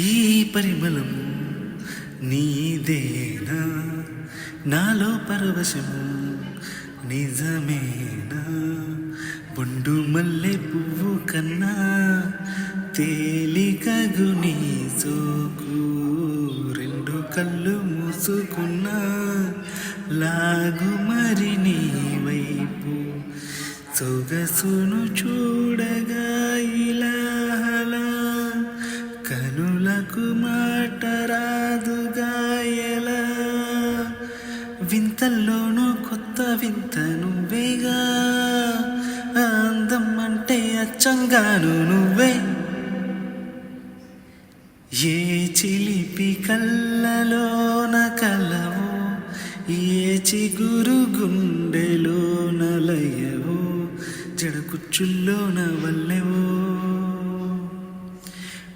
ఈ పరిమళం నీదేనా, నాలో పరవశం నిజమేనా? బొండు మల్లె పువ్వు కన్నా తేలికగు నీ సోకు, రెండు కళ్ళు మూసుకున్నా లాగు మరి నీ వైపు, సొగసును చూడగా ఇలా కనులకు మాట రాదుగా ఎలా? వింతల్లోనూ కొత్త వింత నువ్వేగా, అందం అంటే అచ్చంగాను నువ్వే. ఏ చిలిపి కళ్ళలోన కలవో, ఏ చిగురు గుండెలోన లయవో, జడ కుచ్చుల్లోన వల్లెవో